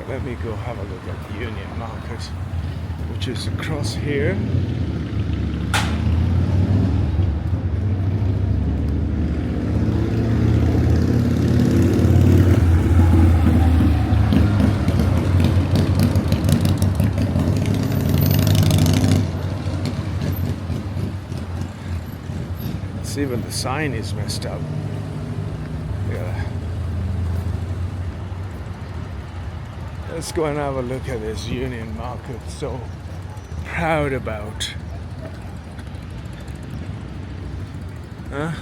let me go have a look at the Union Market, which is across here. Even the sign is messed up. Yeah. Let's go and have a look at this Union Market. So proud about. Huh?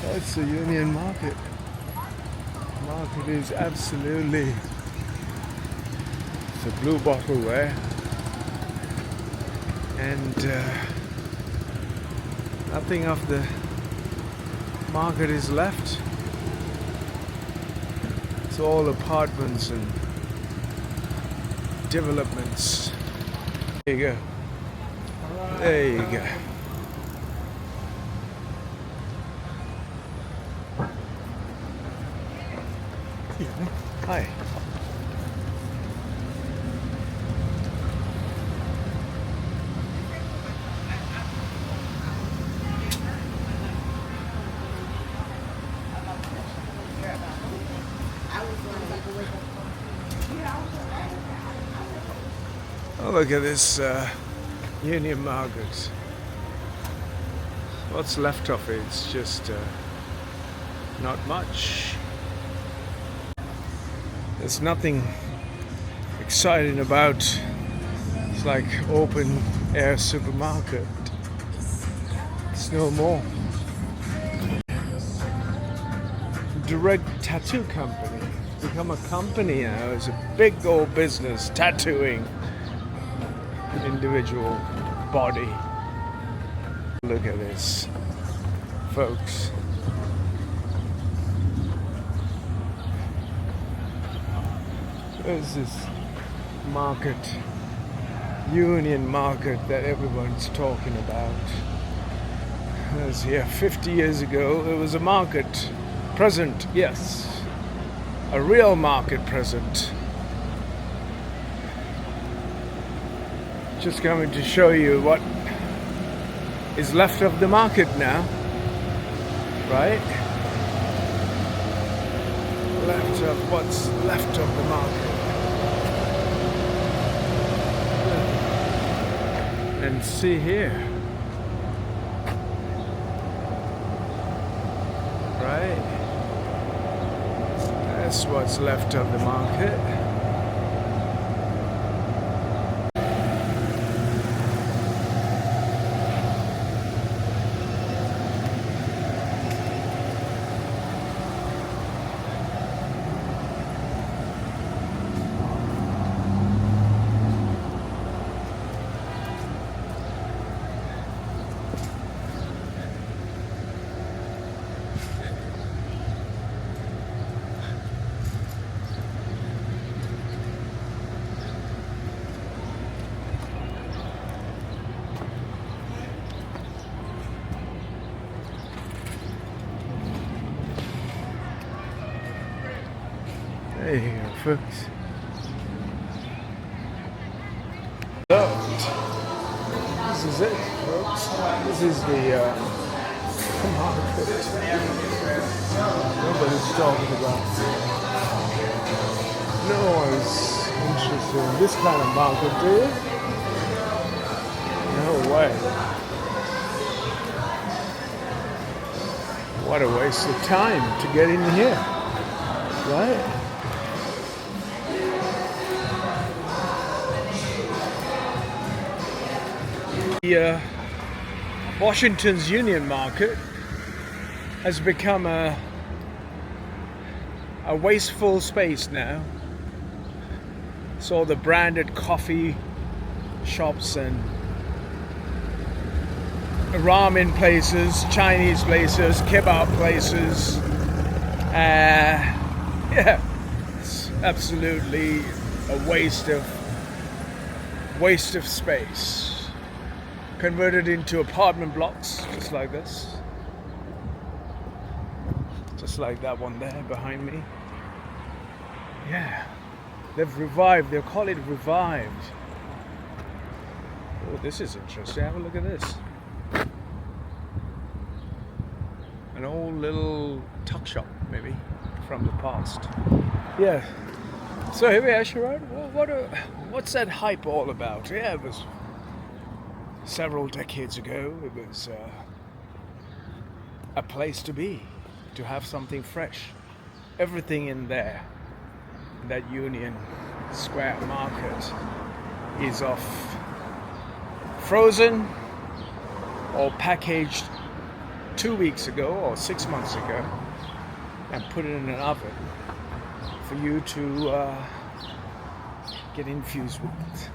That's the Union Market. Market is absolutely. It's a blue bottle there. And nothing of the market is left. It's all apartments and developments. There you go. There you go. Hi. Oh, look at this Union Market. What's left of it? It's just not much. There's nothing exciting about. It's like open air supermarket. It's no more. Direct Tattoo Company. Become a company now. It's a big old business tattooing individual body. Look at this, folks. There's this market, Union Market, that everyone's talking about. It was here 50 years ago. It was a market present, yes, a real market present. Just coming to show you what is left of the market now, right? Left of what's left of the market. And see here, right? That's what's left of the market. There you go, folks. This is it, folks. This is the market. Nobody's talking about it. No one's interested in this kind of market, do you? No way. What a waste of time to get in here, right? Washington's Union Market has become a wasteful space now. It's all the branded coffee shops and ramen places, Chinese places, kebab places. Yeah, it's absolutely a waste of space. Converted into apartment blocks, just like this. Just just like that one there behind me. Yeah, they've revived. They'll call it revived. Oh, this is interesting. Have a look at this. An old little tuck shop, maybe, from the past. Yeah. So here we are, Sherrod. What's that hype all about? Yeah, it was several decades ago. It was a place to be, to have something fresh. Everything in there, that Union Square Market, is off frozen or packaged 2 weeks ago or 6 months ago and put it in an oven for you to get infused with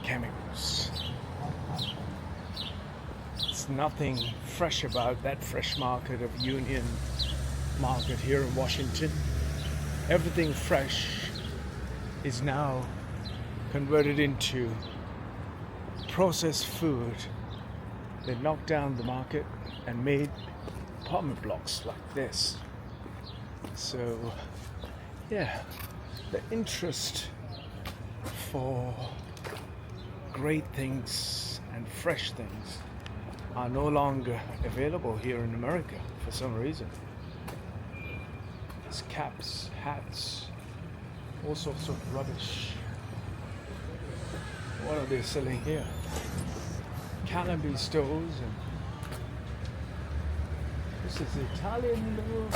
chemicals. There's nothing fresh about that fresh market of Union Market here in Washington. Everything fresh is now converted into processed food. They knocked down the market and made apartment blocks like this. So, yeah, the interest for great things and fresh things are no longer available here in America for some reason. It's caps, hats, all sorts of rubbish. What are they selling here? Cannabis stores, and this is Italian little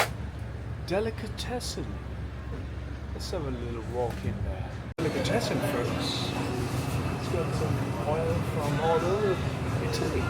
delicatessen. Let's have a little walk in there. Delicatessen, folks. It's got some oil from all over Italy.